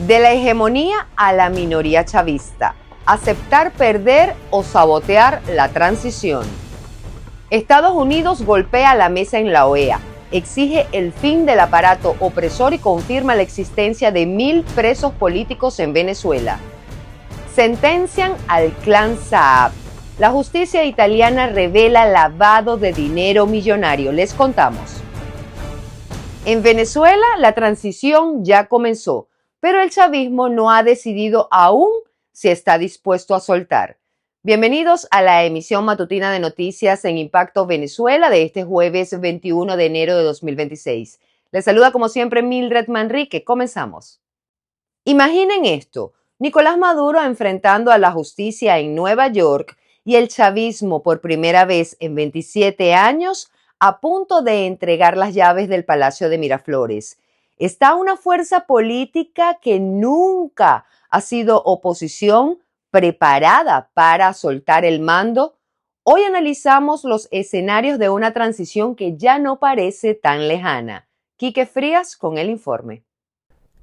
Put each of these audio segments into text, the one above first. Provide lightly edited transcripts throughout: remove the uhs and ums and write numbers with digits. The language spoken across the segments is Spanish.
De la hegemonía a la minoría chavista. Aceptar perder o sabotear la transición. Estados Unidos golpea la mesa en la OEA, exige el fin del aparato opresor y confirma la existencia de 1.000 presos políticos en Venezuela. Sentencian al clan Saab. La justicia italiana revela lavado de dinero millonario. Les contamos. En Venezuela, la transición ya comenzó, pero el chavismo no ha decidido aún si está dispuesto a soltar. Bienvenidos a la emisión matutina de noticias en Impacto Venezuela de este jueves 21 de enero de 2026. Les saluda como siempre Mildred Manrique. Comenzamos. Imaginen esto, Nicolás Maduro enfrentando a la justicia en Nueva York y el chavismo por primera vez en 27 años a punto de entregar las llaves del Palacio de Miraflores. Está una fuerza política que nunca ha sido oposición preparada para soltar el mando. Hoy analizamos los escenarios de una transición que ya no parece tan lejana. Quique Frías con el informe.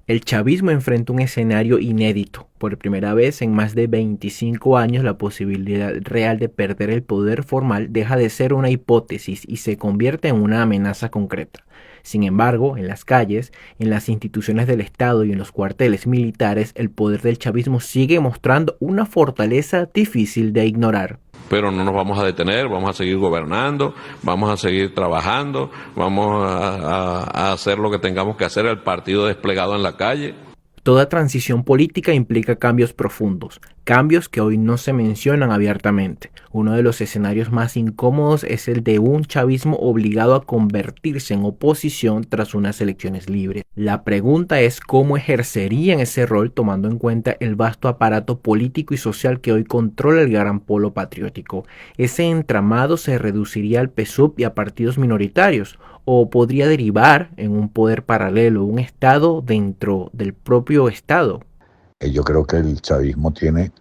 El chavismo enfrenta un escenario inédito. Por primera vez en más de 25 años, la posibilidad real de perder el poder formal deja de ser una hipótesis y se convierte en una amenaza concreta. Sin embargo, en las calles, en las instituciones del Estado y en los cuarteles militares, el poder del chavismo sigue mostrando una fortaleza difícil de ignorar. Pero no nos vamos a detener, vamos a seguir gobernando, vamos a seguir trabajando, vamos a hacer lo que tengamos que hacer, el partido desplegado en la calle. Toda transición política implica cambios profundos, cambios que hoy no se mencionan abiertamente. Uno de los escenarios más incómodos es el de un chavismo obligado a convertirse en oposición tras unas elecciones libres. La pregunta es cómo ejercerían ese rol tomando en cuenta el vasto aparato político y social que hoy controla el gran polo patriótico. Ese entramado se reduciría al PSUV y a partidos minoritarios, o podría derivar en un poder paralelo, un Estado dentro del propio Estado. Yo creo que el chavismo tiene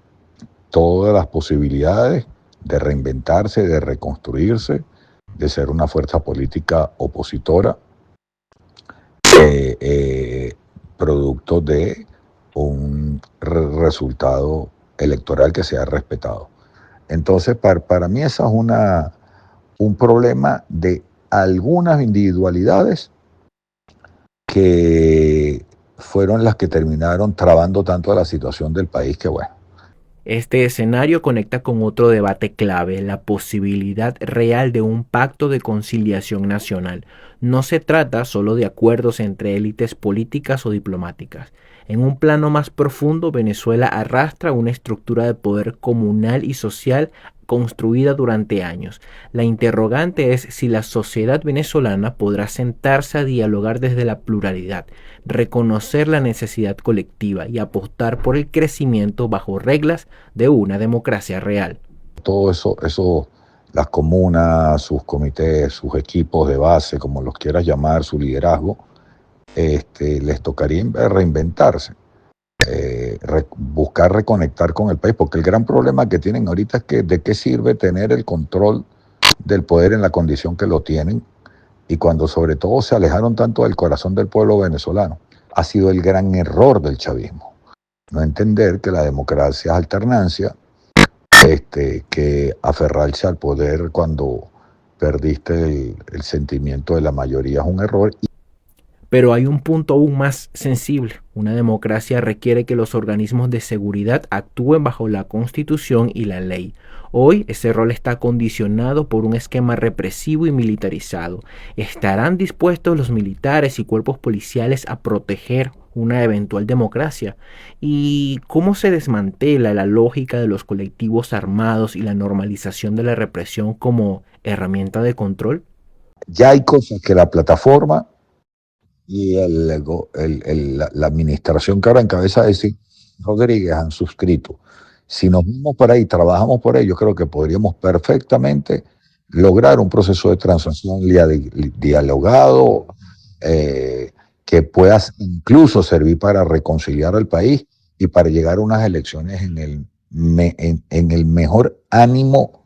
todas las posibilidades de reinventarse, de reconstruirse, de ser una fuerza política opositora, producto de un resultado electoral que sea respetado. Entonces, para mí esa es un problema de algunas individualidades que fueron las que terminaron trabando tanto la situación del país que bueno. Este escenario conecta con otro debate clave, la posibilidad real de un pacto de conciliación nacional. No se trata solo de acuerdos entre élites políticas o diplomáticas. En un plano más profundo, Venezuela arrastra una estructura de poder comunal y social construida durante años. La interrogante es si la sociedad venezolana podrá sentarse a dialogar desde la pluralidad, reconocer la necesidad colectiva y apostar por el crecimiento bajo reglas de una democracia real. Todo eso, las comunas, sus comités, sus equipos de base, como los quieras llamar, su liderazgo, les tocaría reinventarse. Buscar reconectar con el país, porque el gran problema que tienen ahorita es que de qué sirve tener el control del poder en la condición que lo tienen, y cuando sobre todo se alejaron tanto del corazón del pueblo venezolano. Ha sido el gran error del chavismo, no entender que la democracia es alternancia, que aferrarse al poder cuando perdiste el sentimiento de la mayoría es un error. Pero hay un punto aún más sensible. Una democracia requiere que los organismos de seguridad actúen bajo la Constitución y la ley. Hoy ese rol está condicionado por un esquema represivo y militarizado. ¿Estarán dispuestos los militares y cuerpos policiales a proteger una eventual democracia? ¿Y cómo se desmantela la lógica de los colectivos armados y la normalización de la represión como herramienta de control? Ya hay cosas que la plataforma y la administración que ahora encabeza ese Rodríguez han suscrito. Si nos vamos por ahí, trabajamos por ello, creo que podríamos perfectamente lograr un proceso de transición dialogado, que pueda incluso servir para reconciliar al país y para llegar a unas elecciones en el mejor ánimo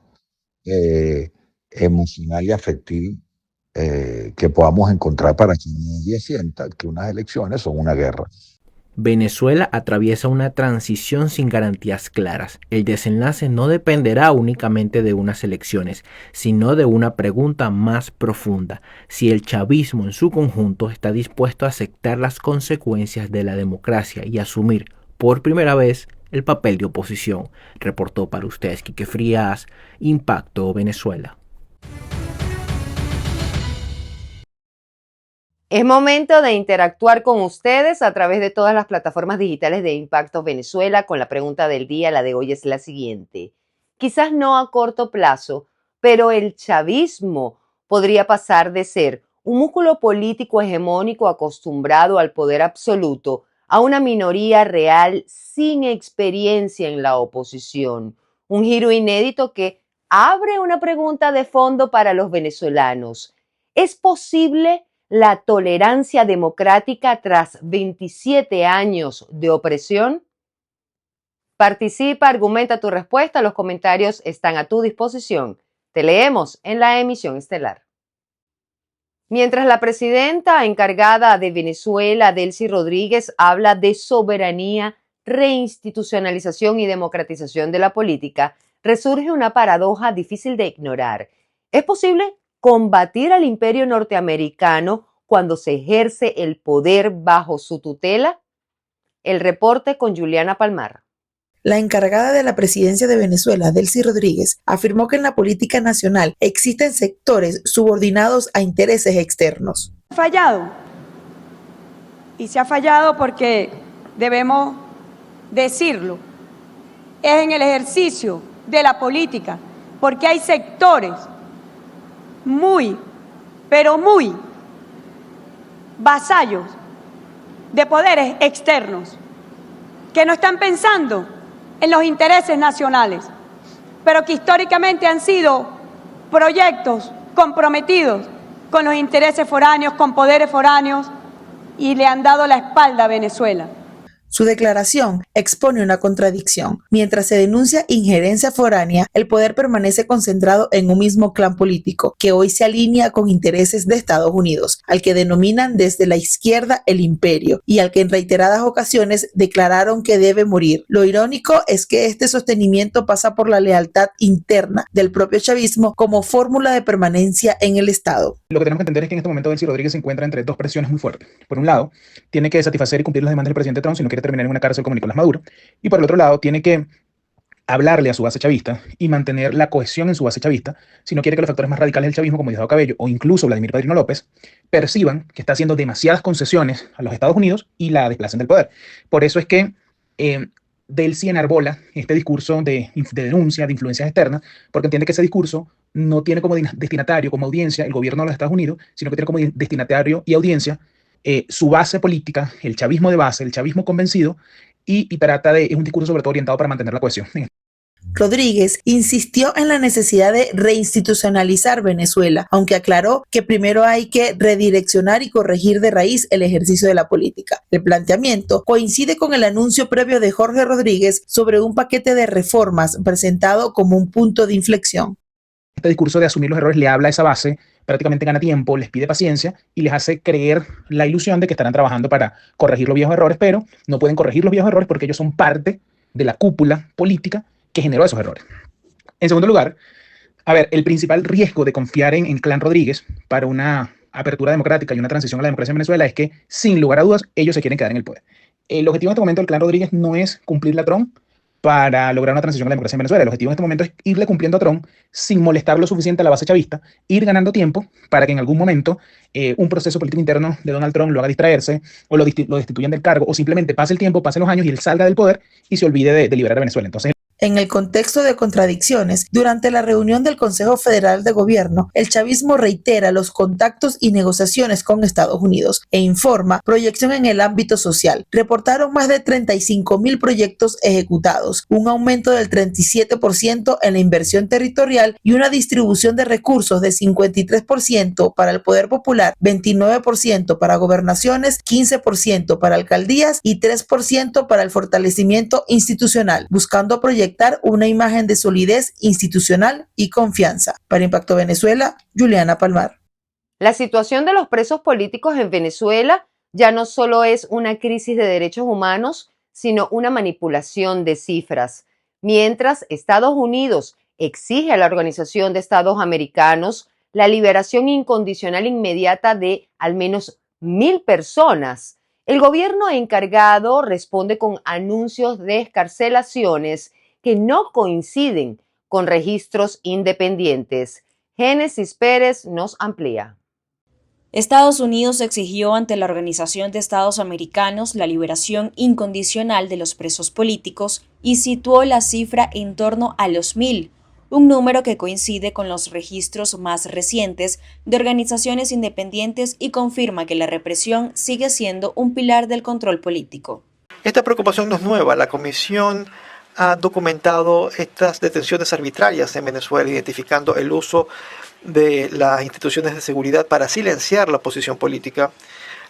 emocional y afectivo que podamos encontrar para que nadie sienta que unas elecciones son una guerra. Venezuela atraviesa una transición sin garantías claras. El desenlace no dependerá únicamente de unas elecciones, sino de una pregunta más profunda: si el chavismo en su conjunto está dispuesto a aceptar las consecuencias de la democracia y asumir por primera vez el papel de oposición. Reportó para ustedes Quique Frías, Impacto Venezuela. Es momento de interactuar con ustedes a través de todas las plataformas digitales de Impacto Venezuela con la pregunta del día. La de hoy es la siguiente. Quizás no a corto plazo, pero el chavismo podría pasar de ser un músculo político hegemónico acostumbrado al poder absoluto a una minoría real sin experiencia en la oposición. Un giro inédito que abre una pregunta de fondo para los venezolanos. ¿Es posible la tolerancia democrática tras 27 años de opresión? Participa, argumenta tu respuesta, los comentarios están a tu disposición. Te leemos en la emisión estelar. Mientras la presidenta encargada de Venezuela, Delcy Rodríguez, habla de soberanía, reinstitucionalización y democratización de la política, resurge una paradoja difícil de ignorar. ¿Es posible combatir al imperio norteamericano cuando se ejerce el poder bajo su tutela? El reporte con Juliana Palmar. La encargada de la presidencia de Venezuela, Delcy Rodríguez, afirmó que en la política nacional existen sectores subordinados a intereses externos. Fallado. Y se ha fallado porque debemos decirlo. Es en el ejercicio de la política, porque hay sectores muy, pero muy vasallos de poderes externos que no están pensando en los intereses nacionales, pero que históricamente han sido proyectos comprometidos con los intereses foráneos, con poderes foráneos, y le han dado la espalda a Venezuela. Su declaración expone una contradicción. Mientras se denuncia injerencia foránea, el poder permanece concentrado en un mismo clan político que hoy se alinea con intereses de Estados Unidos, al que denominan desde la izquierda el imperio y al que en reiteradas ocasiones declararon que debe morir. Lo irónico es que este sostenimiento pasa por la lealtad interna del propio chavismo como fórmula de permanencia en el Estado. Lo que tenemos que entender es que en este momento Delcy Rodríguez se encuentra entre dos presiones muy fuertes. Por un lado, tiene que satisfacer y cumplir las demandas del presidente Trump si no quiere terminar en una cárcel como Nicolás Maduro. Y por el otro lado, tiene que hablarle a su base chavista y mantener la cohesión en su base chavista si no quiere que los factores más radicales del chavismo, como Diosdado Cabello o incluso Vladimir Padrino López, perciban que está haciendo demasiadas concesiones a los Estados Unidos y la desplacen del poder. Por eso es que Delcy enarbola este discurso de denuncia, de influencias externas, porque entiende que ese discurso no tiene como destinatario, como audiencia, el gobierno de los Estados Unidos, sino que tiene como destinatario y audiencia su base política, el chavismo de base, el chavismo convencido, y es un discurso sobre todo orientado para mantener la cohesión. Rodríguez insistió en la necesidad de reinstitucionalizar Venezuela, aunque aclaró que primero hay que redireccionar y corregir de raíz el ejercicio de la política. El planteamiento coincide con el anuncio previo de Jorge Rodríguez sobre un paquete de reformas presentado como un punto de inflexión. Este discurso de asumir los errores le habla a esa base, prácticamente gana tiempo, les pide paciencia y les hace creer la ilusión de que estarán trabajando para corregir los viejos errores, pero no pueden corregir los viejos errores porque ellos son parte de la cúpula política que generó esos errores. En segundo lugar, el principal riesgo de confiar en Clan Rodríguez para una apertura democrática y una transición a la democracia en Venezuela es que, sin lugar a dudas, ellos se quieren quedar en el poder. El objetivo en este momento del Clan Rodríguez no es cumplir la Trump para lograr una transición a la democracia en Venezuela. El objetivo en este momento es irle cumpliendo a Trump sin molestar lo suficiente a la base chavista, ir ganando tiempo para que en algún momento un proceso político interno de Donald Trump lo haga distraerse o lo destituyan del cargo o simplemente pase el tiempo, pasen los años y él salga del poder y se olvide de liberar a Venezuela. Entonces, en el contexto de contradicciones, durante la reunión del Consejo Federal de Gobierno, el chavismo reitera los contactos y negociaciones con Estados Unidos e informa proyección en el ámbito social. Reportaron más de 35,000 proyectos ejecutados, un aumento del 37% en la inversión territorial y una distribución de recursos de 53% para el Poder Popular, 29% para gobernaciones, 15% para alcaldías y 3% para el fortalecimiento institucional, buscando proyectar una imagen de solidez institucional y confianza. Para Impacto Venezuela, Juliana Palmar. La situación de los presos políticos en Venezuela ya no solo es una crisis de derechos humanos, sino una manipulación de cifras. Mientras Estados Unidos exige a la Organización de Estados Americanos la liberación incondicional inmediata de al menos 1,000 personas, el gobierno encargado responde con anuncios de excarcelaciones que no coinciden con registros independientes. Génesis Pérez nos amplía. Estados Unidos exigió ante la Organización de Estados Americanos la liberación incondicional de los presos políticos y situó la cifra en torno a los 1,000, un número que coincide con los registros más recientes de organizaciones independientes y confirma que la represión sigue siendo un pilar del control político. Esta preocupación no es nueva. La Comisión ha documentado estas detenciones arbitrarias en Venezuela, identificando el uso de las instituciones de seguridad para silenciar la oposición política,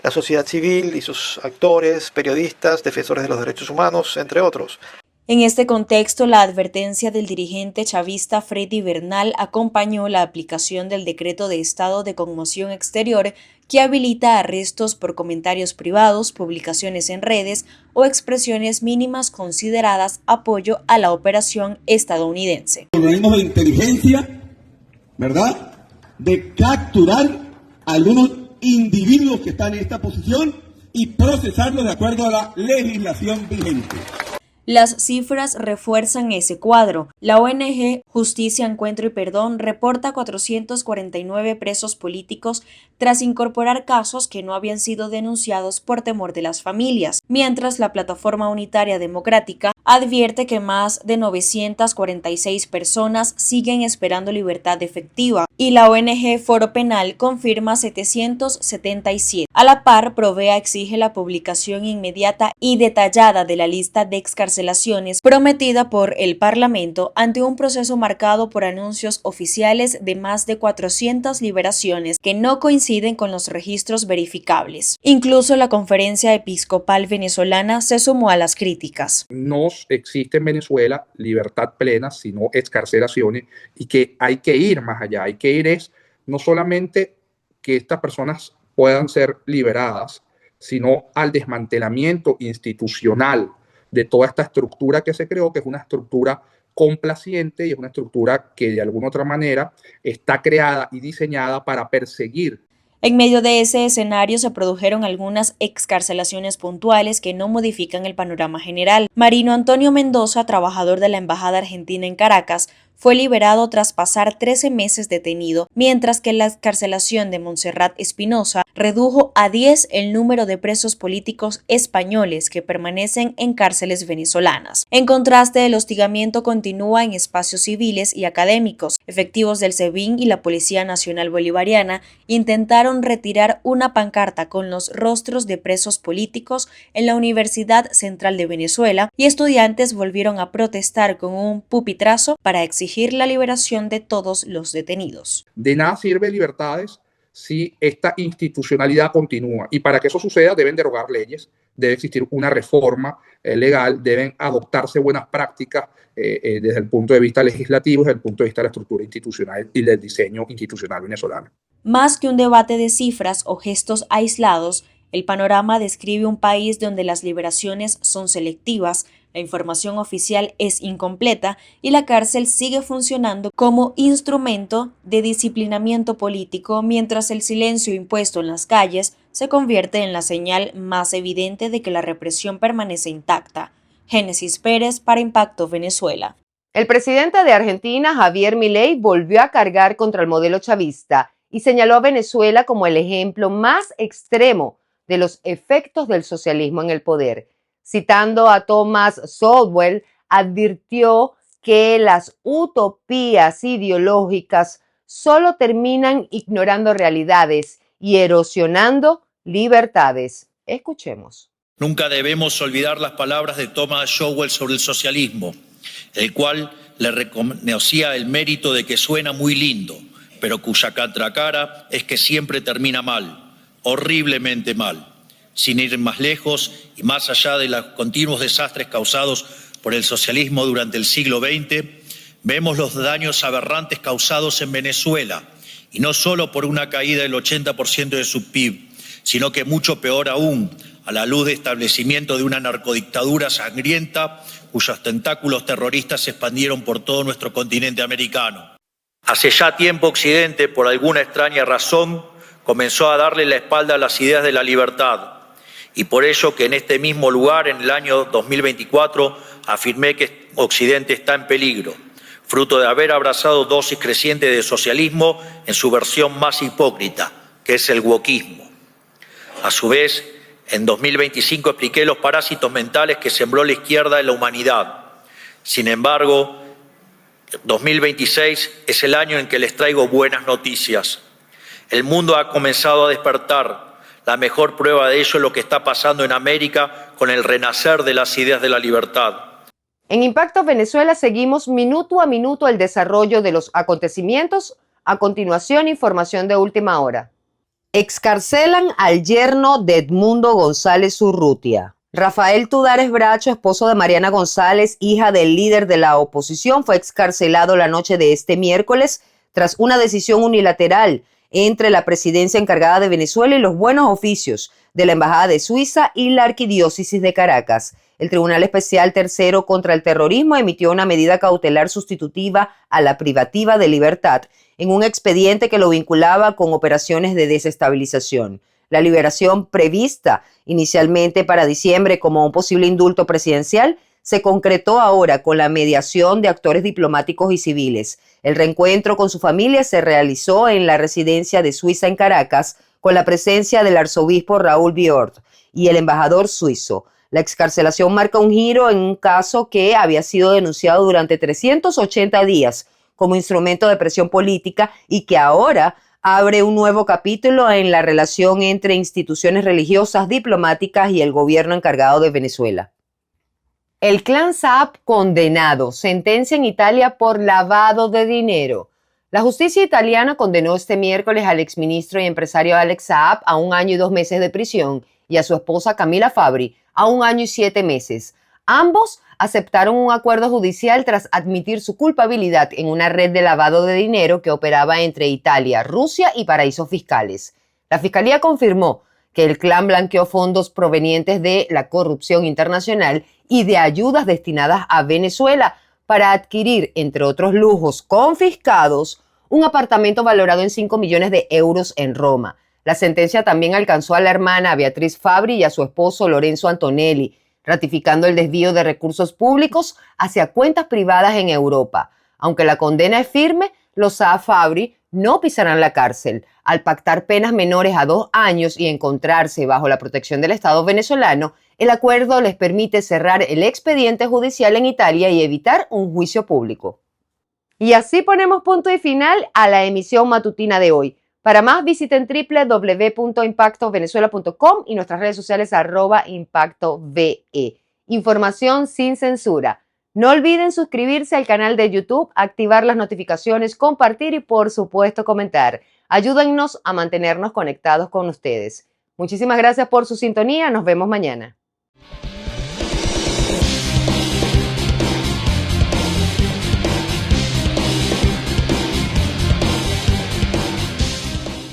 la sociedad civil y sus actores, periodistas, defensores de los derechos humanos, entre otros. En este contexto, la advertencia del dirigente chavista Freddy Bernal acompañó la aplicación del decreto de estado de conmoción exterior que habilita arrestos por comentarios privados, publicaciones en redes o expresiones mínimas consideradas apoyo a la operación estadounidense. Organismos de inteligencia, ¿verdad?, de capturar a algunos individuos que están en esta posición y procesarlos de acuerdo a la legislación vigente. Las cifras refuerzan ese cuadro. La ONG Justicia, Encuentro y Perdón reporta 449 presos políticos tras incorporar casos que no habían sido denunciados por temor de las familias, mientras la Plataforma Unitaria Democrática advierte que más de 946 personas siguen esperando libertad efectiva y la ONG Foro Penal confirma 777. A la par, Provea exige la publicación inmediata y detallada de la lista de excarcelaciones prometida por el Parlamento ante un proceso marcado por anuncios oficiales de más de 400 liberaciones que no coinciden con los registros verificables. Incluso la Conferencia Episcopal Venezolana se sumó a las críticas. No existe en Venezuela libertad plena, sino excarcelaciones, y que hay que ir más allá. Hay que ir es no solamente que estas personas puedan ser liberadas, sino al desmantelamiento institucional de toda esta estructura que se creó, que es una estructura complaciente y es una estructura que de alguna otra manera está creada y diseñada para perseguir. En medio de ese escenario se produjeron algunas excarcelaciones puntuales que no modifican el panorama general. Marino Antonio Mendoza, trabajador de la Embajada Argentina en Caracas, fue liberado tras pasar 13 meses detenido, mientras que la excarcelación de Montserrat Espinosa redujo a 10 el número de presos políticos españoles que permanecen en cárceles venezolanas. En contraste, el hostigamiento continúa en espacios civiles y académicos. Efectivos del SEBIN y la Policía Nacional Bolivariana intentaron retirar una pancarta con los rostros de presos políticos en la Universidad Central de Venezuela y estudiantes volvieron a protestar con un pupitrazo para exigir la liberación de todos los detenidos. De nada sirve libertades si esta institucionalidad continúa, y para que eso suceda deben derogar leyes, debe existir una reforma legal, deben adoptarse buenas prácticas desde el punto de vista legislativo, desde el punto de vista de la estructura institucional y del diseño institucional venezolano. Más que un debate de cifras o gestos aislados, el panorama describe un país donde las liberaciones son selectivas, la información oficial es incompleta y la cárcel sigue funcionando como instrumento de disciplinamiento político, mientras el silencio impuesto en las calles se convierte en la señal más evidente de que la represión permanece intacta. Génesis Pérez para Impacto Venezuela. El presidente de Argentina, Javier Milei, volvió a cargar contra el modelo chavista y señaló a Venezuela como el ejemplo más extremo de los efectos del socialismo en el poder. Citando a Thomas Sowell, advirtió que las utopías ideológicas solo terminan ignorando realidades y erosionando libertades. Escuchemos. Nunca debemos olvidar las palabras de Thomas Sowell sobre el socialismo, el cual le reconocía el mérito de que suena muy lindo, pero cuya contracara es que siempre termina mal, horriblemente mal. Sin ir más lejos y más allá de los continuos desastres causados por el socialismo durante el siglo XX, vemos los daños aberrantes causados en Venezuela, y no solo por una caída del 80% de su PIB, sino que mucho peor aún, a la luz de establecimiento de una narcodictadura sangrienta cuyos tentáculos terroristas se expandieron por todo nuestro continente americano. Hace ya tiempo Occidente, por alguna extraña razón, comenzó a darle la espalda a las ideas de la libertad, y por ello que en este mismo lugar, en el año 2024, afirmé que Occidente está en peligro, fruto de haber abrazado dosis crecientes de socialismo en su versión más hipócrita, que es el wokismo. A su vez, en 2025 expliqué los parásitos mentales que sembró la izquierda en la humanidad. Sin embargo, 2026 es el año en que les traigo buenas noticias. El mundo ha comenzado a despertar. La mejor prueba de ello es lo que está pasando en América con el renacer de las ideas de la libertad. En Impacto Venezuela seguimos minuto a minuto el desarrollo de los acontecimientos. A continuación, información de última hora. Excarcelan al yerno de Edmundo González Urrutia. Rafael Tudares Bracho, esposo de Mariana González, hija del líder de la oposición, fue excarcelado la noche de este miércoles tras una decisión unilateral entre la presidencia encargada de Venezuela y los buenos oficios de la Embajada de Suiza y la Arquidiócesis de Caracas. El Tribunal Especial Tercero contra el Terrorismo emitió una medida cautelar sustitutiva a la privativa de libertad en un expediente que lo vinculaba con operaciones de desestabilización. La liberación prevista inicialmente para diciembre como un posible indulto presidencial se concretó ahora con la mediación de actores diplomáticos y civiles. El reencuentro con su familia se realizó en la residencia de Suiza en Caracas con la presencia del arzobispo Raúl Biort y el embajador suizo. La excarcelación marca un giro en un caso que había sido denunciado durante 380 días como instrumento de presión política y que ahora abre un nuevo capítulo en la relación entre instituciones religiosas, diplomáticas y el gobierno encargado de Venezuela. El clan Saab condenado, sentencia en Italia por lavado de dinero. La justicia italiana condenó este miércoles al exministro y empresario Alex Saab a 1 año y 2 meses de prisión y a su esposa Camila Fabbri a 1 año y 7 meses. Ambos aceptaron un acuerdo judicial tras admitir su culpabilidad en una red de lavado de dinero que operaba entre Italia, Rusia y paraísos fiscales. La fiscalía confirmó que el clan blanqueó fondos provenientes de la corrupción internacional y de ayudas destinadas a Venezuela para adquirir, entre otros lujos confiscados, un apartamento valorado en 5 millones de euros en Roma. La sentencia también alcanzó a la hermana Beatriz Fabbri y a su esposo Lorenzo Antonelli, ratificando el desvío de recursos públicos hacia cuentas privadas en Europa. Aunque la condena es firme, los Saab Fabbri no pisarán la cárcel. Al pactar penas menores a 2 años y encontrarse bajo la protección del Estado venezolano, el acuerdo les permite cerrar el expediente judicial en Italia y evitar un juicio público. Y así ponemos punto y final a la emisión matutina de hoy. Para más, visiten www.impactovenezuela.com y nuestras redes sociales @ImpactoVE. Información sin censura. No olviden suscribirse al canal de YouTube, activar las notificaciones, compartir y por supuesto comentar. Ayúdennos a mantenernos conectados con ustedes. Muchísimas gracias por su sintonía. Nos vemos mañana.